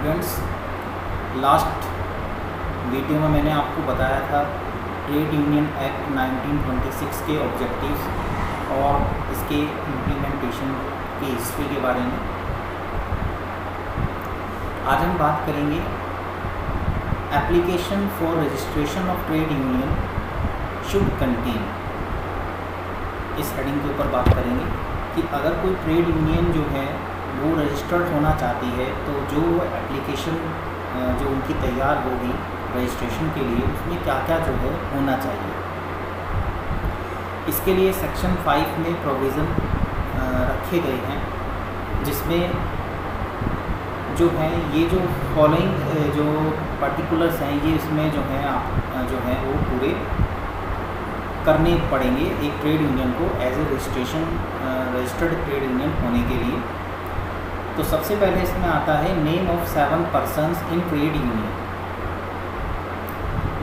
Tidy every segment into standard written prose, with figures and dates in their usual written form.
Students, last video में मैंने आपको बताया था ट्रेड यूनियन एक्ट 1926 के ऑब्जेक्टिव्स और इसके इम्प्लीमेंटेशन की हिस्ट्री के बारे में। आज हम बात करेंगे application for registration of trade union should contain. इस हेडिंग के ऊपर बात करेंगे कि अगर कोई ट्रेड यूनियन जो है वो रजिस्टर्ड होना चाहती है तो जो एप्लीकेशन जो उनकी तैयार होगी रजिस्ट्रेशन के लिए उसमें क्या क्या जो है होना चाहिए। इसके लिए सेक्शन 5 में प्रोविज़न रखे गए हैं, जिसमें जो है ये जो फॉलोइंग जो पर्टिकुलर्स हैं ये इसमें जो है आप जो है वो पूरे करने पड़ेंगे एक ट्रेड यूनियन को as a registered trade union होने के लिए। तो सबसे पहले इसमें आता है name of 7 persons in trade union.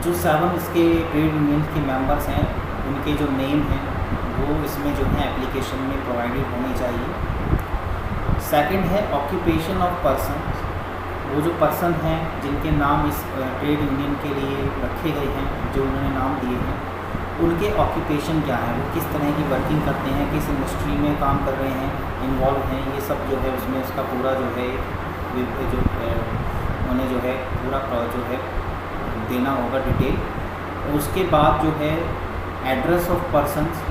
जो 7 इसके ट्रेड यूनियन के मेंबर्स हैं उनके जो नेम हैं वो इसमें जो है एप्लीकेशन में प्रोवाइडेड होनी चाहिए। सेकंड है ऑक्यूपेशन ऑफ पर्सन। वो जो पर्सन हैं जिनके नाम इस ट्रेड यूनियन के लिए रखे गए हैं, जो उन्होंने नाम दिए हैं, उनके ऑक्यूपेशन क्या है, वो किस तरह की वर्किंग करते हैं, किस इंडस्ट्री में काम कर रहे हैं, इन्वॉल्व हैं, ये सब जो है उसमें उसका पूरा जो है जो उन्हें जो है पूरा जो है देना होगा डिटेल। उसके बाद जो है एड्रेस ऑफ पर्सन्स,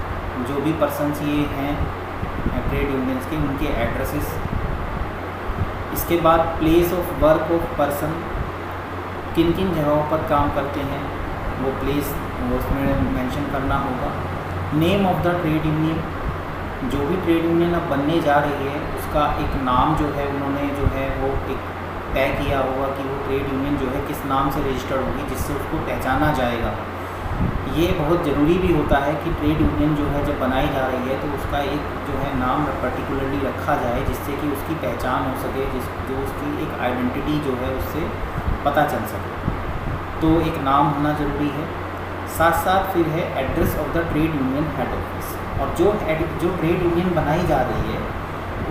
जो भी पर्सन्स ये हैं ट्रेड यूनियंस के, उनके एड्रेसेस। इसके बाद place of work of person, किन किन जगहों पर काम करते हैं वो प्लेस उसमें मेंशन करना होगा। Name of the trade union, जो भी ट्रेड यूनियन अब बनने जा रही है उसका एक नाम जो है उन्होंने जो है वो एक तय किया होगा कि वो ट्रेड यूनियन जो है किस नाम से रजिस्टर्ड होगी, जिससे उसको पहचाना जाएगा। ये बहुत ज़रूरी भी होता है कि ट्रेड यूनियन जो है जब बनाई जा रही है तो उसका एक जो है नाम पर्टिकुलरली रखा जाए, जिससे कि उसकी पहचान हो सके, जो उसकी एक आइडेंटिटी जो है उससे पता चल सके। तो एक नाम होना ज़रूरी है। साथ साथ फिर है address of the trade union head office, और जो ट्रेड यूनियन बनाई जा रही है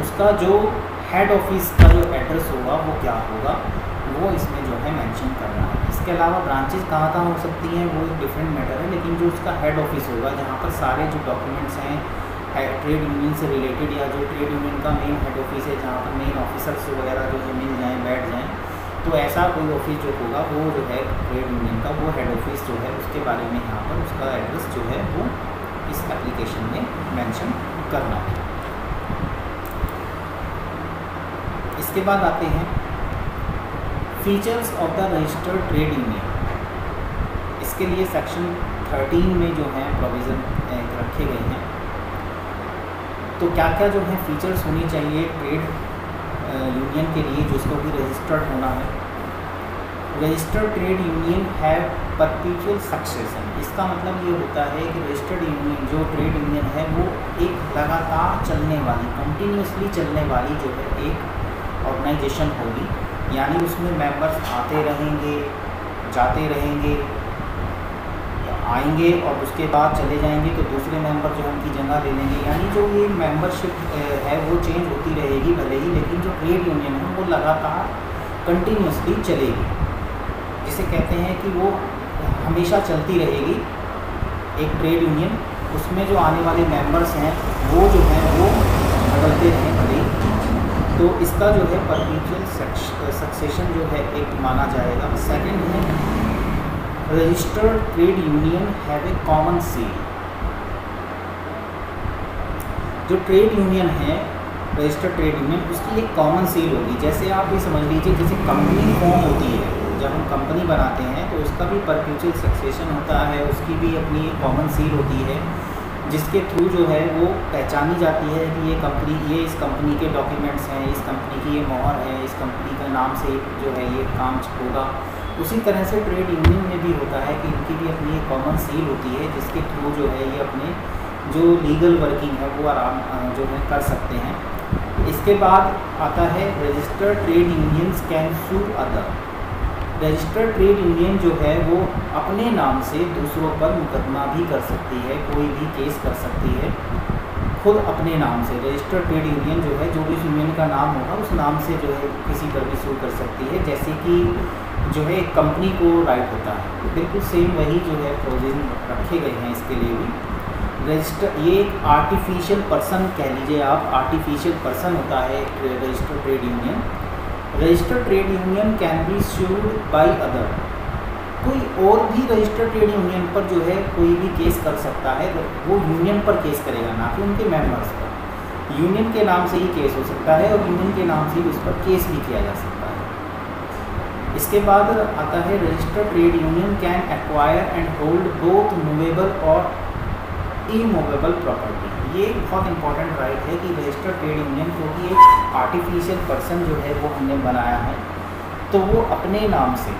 उसका जो हेड ऑफिस का जो एड्रेस होगा वो क्या होगा, वो इसमें जो है मेंशन करना है। इसके अलावा ब्रांचेस कहाँ हो सकती हैं वो एक डिफरेंट मैटर है, लेकिन जो उसका हेड ऑफिस होगा जहाँ पर सारे जो डॉक्यूमेंट्स हैं ट्रेड यूनियन से रिलेटेड, या जो ट्रेड यूनियन का मेन हेड ऑफिस है जहाँ पर मेन ऑफिसर्स वगैरह जो है मिल जाएँ, बैठ जाएँ, तो ऐसा कोई ऑफिस जो होगा वो जो है ट्रेड यूनियन का वो हेड ऑफिस जो है उसके बारे में यहाँ पर उसका एड्रेस जो है वो इस एप्लीकेशन में मेंशन करना है। इसके बाद आते हैं features of the registered trade union. इसके लिए सेक्शन 13 में जो है प्रोविज़न रखे गए हैं। तो क्या क्या जो है फीचर्स होनी चाहिए ट्रेड यूनियन के लिए जिसको भी रजिस्टर्ड होना है। Registered trade union have परपीचुअल succession. इसका मतलब ये होता है कि रजिस्टर्ड यूनियन जो ट्रेड यूनियन है वो एक लगातार चलने वाली, कंटिन्यूसली चलने वाली जो है एक ऑर्गेनाइजेशन होगी। यानी उसमें मेंबर्स आते रहेंगे, जाते रहेंगे, आएंगे और उसके बाद चले जाएंगे, तो दूसरे मेंबर जो उनकी जगह ले लेंगे। यानी जो ये मेंबरशिप है वो चेंज होती रहेगी भले ही, लेकिन जो ट्रेड यूनियन है वो लगातार कंटिन्यूसली चलेगी, जिसे कहते हैं कि वो हमेशा चलती रहेगी एक ट्रेड यूनियन। उसमें जो आने वाले मेंबर्स हैं वो जो हैं वो बदलते रहें भले ही। तो इसका जो है परपीचुअल सक्सेशन जो है एक माना जाएगा। सेकंड है registered trade union have a common seal. जो ट्रेड यूनियन है रजिस्टर्ड ट्रेड यूनियन उसकी एक कॉमन सील होगी। जैसे आप ये समझ लीजिए जैसे कंपनी फॉर्म होती है, जब हम कंपनी बनाते हैं तो उसका भी परपीचुअल सक्सेशन होता है, उसकी भी अपनी कॉमन सील होती है, जिसके थ्रू जो है वो पहचानी जाती है कि ये कंपनी, ये इस कंपनी के डॉक्यूमेंट्स हैं, इस कंपनी की ये मोहर है, इस कंपनी का नाम से जो है ये काम होगा। उसी तरह से ट्रेड यूनियन में भी होता है कि इनकी भी अपनी एक कॉमन सील होती है, जिसके थ्रू जो है ये अपने जो लीगल वर्किंग है वो आराम जो है कर सकते हैं। इसके बाद आता है registered trade unions can sue other. Registered trade union जो है वो अपने नाम से दूसरों पर मुकदमा भी कर सकती है, कोई भी केस कर सकती है खुद अपने नाम से, रजिस्टर्ड ट्रेड यूनियन जो है, जो भी यूनियन का नाम होगा उस नाम से जो है किसी पर भी सू कर सकती है, जैसे कि जो है एक कंपनी को राइट होता है, बिल्कुल सेम वही जो है प्रोविजन रखे गए हैं इसके लिए भी। रजिस्टर, ये एक आर्टिफिशियल पर्सन कह लीजिए आप, आर्टिफिशियल पर्सन होता है registered trade union. Registered trade union can B sued by other, कोई और भी रजिस्टर्ड ट्रेड यूनियन पर जो है कोई भी केस कर सकता है, वो यूनियन पर केस करेगा, ना कि उनके मेंबर्स पर। यूनियन के नाम से ही केस हो सकता है और यूनियन के नाम से ही उस पर केस भी किया जा सकता है। इसके बाद आता है registered trade union can acquire and hold both movable और इमूवेबल प्रॉपर्टी। ये एक बहुत इंपॉर्टेंट राइट है कि रजिस्टर्ड ट्रेड यूनियन, क्योंकि एक आर्टिफिशियल पर्सन जो है वो हमने बनाया है, तो वो अपने नाम से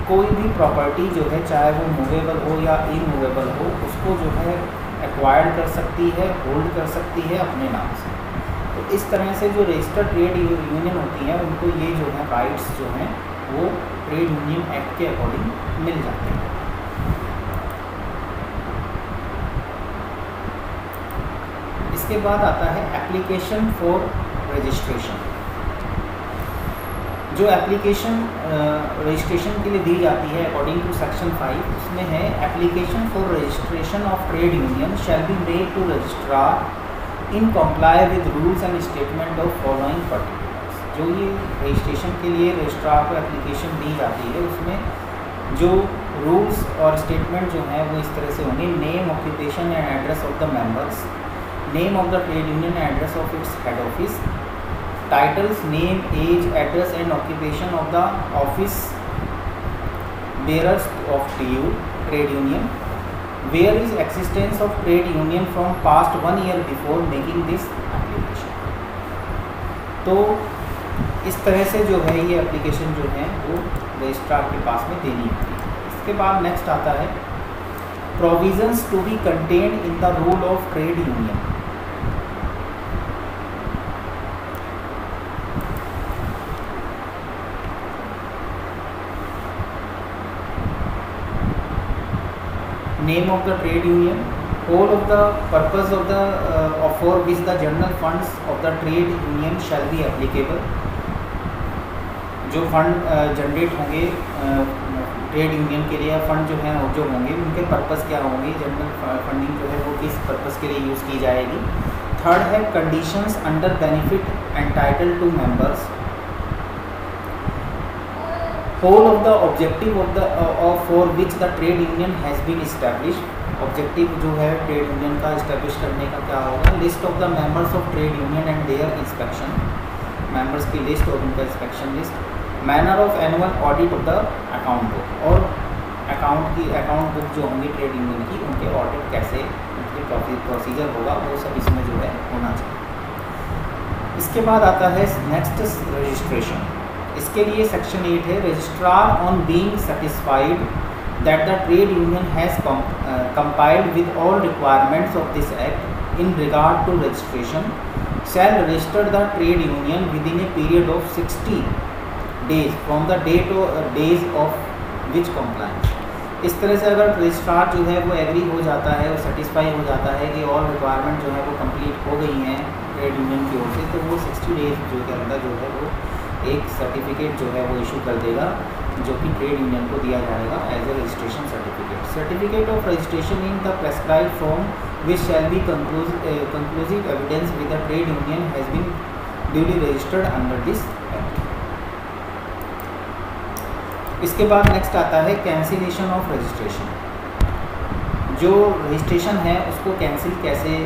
कोई भी प्रॉपर्टी जो है, चाहे वो मूवेबल हो या इमूवेबल हो, उसको जो है एक्वायर कर सकती है, होल्ड कर सकती है अपने नाम से। तो इस तरह से जो रजिस्टर्ड ट्रेड यूनियन होती हैं उनको ये जो है राइट्स जो हैं वो ट्रेड यूनियन एक्ट के अकॉर्डिंग मिल जाते हैं। इसके बाद आता है एप्लीकेशन फॉर रजिस्ट्रेशन। जो एप्लीकेशन रजिस्ट्रेशन के लिए दी जाती है अकॉर्डिंग टू सेक्शन 5, उसमें है application for registration of trade union shall be made to registrar in comply with rules and statement of following particulars. जो ये रजिस्ट्रेशन के लिए रजिस्ट्रार को एप्लीकेशन दी जाती है, उसमें जो रूल्स और स्टेटमेंट जो हैं वो इस तरह से होंगे: name, occupation and address of the members, name of the trade union, address of its head office, titles, name, age, address and occupation of the office bearers of TU trade union, where is existence of trade union from past 1 year before making this application। तो इस तरह से जो है ये application जो है वो रजिस्ट्रार के पास में देनी होती है। इसके बाद नेक्स्ट आता है provisions to be contained in the rule of trade union. Name of the trade union, whole of the purpose of the for which the general funds of the trade union shall be applicable। जो fund generate होंगे trade union के लिए, fund जो हैं जो होंगे उनके purpose क्या होंगे, जनरल फंडिंग जो है वो किस पर्पस के लिए यूज़ की जाएगी। थर्ड है conditions under benefit entitle to members, whole of the objective of the for which the trade union has been established. Objective जो है ट्रेड यूनियन का इस्टेब्लिश करने का क्या होगा। List of the members of trade union and their inspection, members की list और उनका inspection list. Manner of annual audit of the account book, और अकाउंट बुक जो होंगी ट्रेड यूनियन की उनके ऑडिट कैसे, उनके प्रोसीजर होगा, वो सब इसमें जो है होना चाहिए। इसके बाद आता है नेक्स्ट रजिस्ट्रेशन। इसके लिए सेक्शन 8 है registrar on being satisfied that the trade union has compiled with all requirements of this act in regard to registration shall register the trade union with in a period of 60 days from the days of which compliance. इस तरह से अगर registrar जो है वो agree हो जाता है और सेटिस्फाई हो जाता है कि ऑल रिक्वायरमेंट जो है वो कंप्लीट हो गई हैं ट्रेड यूनियन की ओर से, तो वो 60 डेज जो के अंदर जो है वो एक सर्टिफिकेट जो है वो इशू कर देगा, जो कि ट्रेड यूनियन को दिया जाएगा as a registration certificate. Certificate of registration in the prescribed form which shall be conclusive evidence with the trade union has been duly registered under this act. इसके बाद नेक्स्ट आता है कैंसिलेशन ऑफ रजिस्ट्रेशन। जो registration है उसको cancel कैसे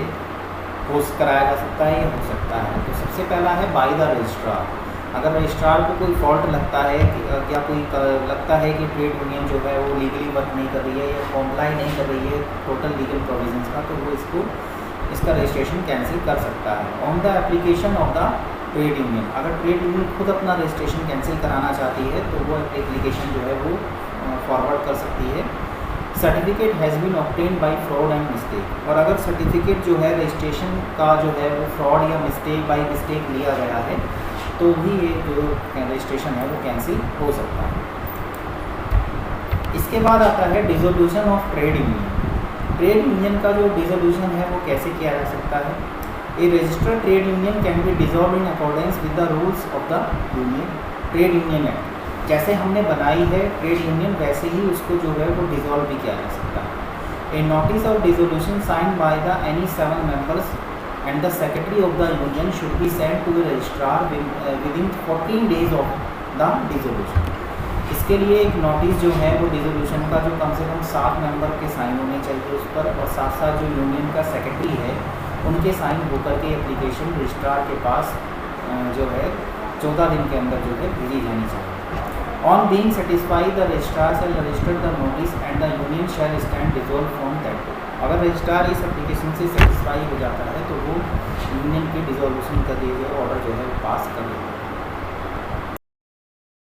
कराया जा सकता है, ये हो सकता है। तो सबसे पहला है बाय द रजिस्ट्रार। अगर रजिस्ट्रार को कोई फॉल्ट लगता है कि या कोई लगता है कि ट्रेड यूनियन जो है वो लीगली वर्क नहीं कर रही है या कॉम्प्लाई नहीं कर रही है टोटल लीगल प्रोविजंस का, तो वो इसका रजिस्ट्रेशन कैंसिल कर सकता है on the application of the trade union. अगर ट्रेड यूनियन खुद अपना रजिस्ट्रेशन कैंसिल कराना चाहती है तो वो एप्लीकेशन जो है वो फॉरवर्ड कर सकती है। Certificate has been obtained by fraud and mistake, और अगर सर्टिफिकेट जो है रजिस्ट्रेशन का जो है वो फ्रॉड या मिस्टेक बाय मिस्टेक लिया गया है तो भी ये जो रजिस्ट्रेशन है वो कैंसिल हो सकता है। इसके बाद आता है dissolution of trade union. Trade union का जो डिसोल्यूशन है वो कैसे किया जा सकता है। A registered trade union can be dissolve in accordance with the rules of the union trade union act. जैसे हमने बनाई है ट्रेड यूनियन वैसे ही उसको जो है वो डिसॉल्व भी किया जा सकता है। A notice of dissolution signed by the any 7 members and the secretary of the union should be send to the registrar within 14 days of the dissolution. इसके लिए एक नोटिस जो है वो डिसोल्यूशन का जो कम से कम 7 मेंबर के साइन होने चाहिए उस पर, और साथ साथ जो यूनियन का सेक्रेटरी है उनके साइन होकर के एप्लीकेशन रजिस्ट्रार के पास जो है 14 दिन के अंदर जो है भेजी जानी चाहिए। On being satisfied, the registrar shall register the notice and the union shall stand dissolved from that day। अगर रजिस्ट्रार इस एप्लीकेशन से सेटिस्फाई हो जाता है तो वो यूनियन के डिसोल्यूशन का दिए गए ऑर्डर जो है वो पास कर देता है।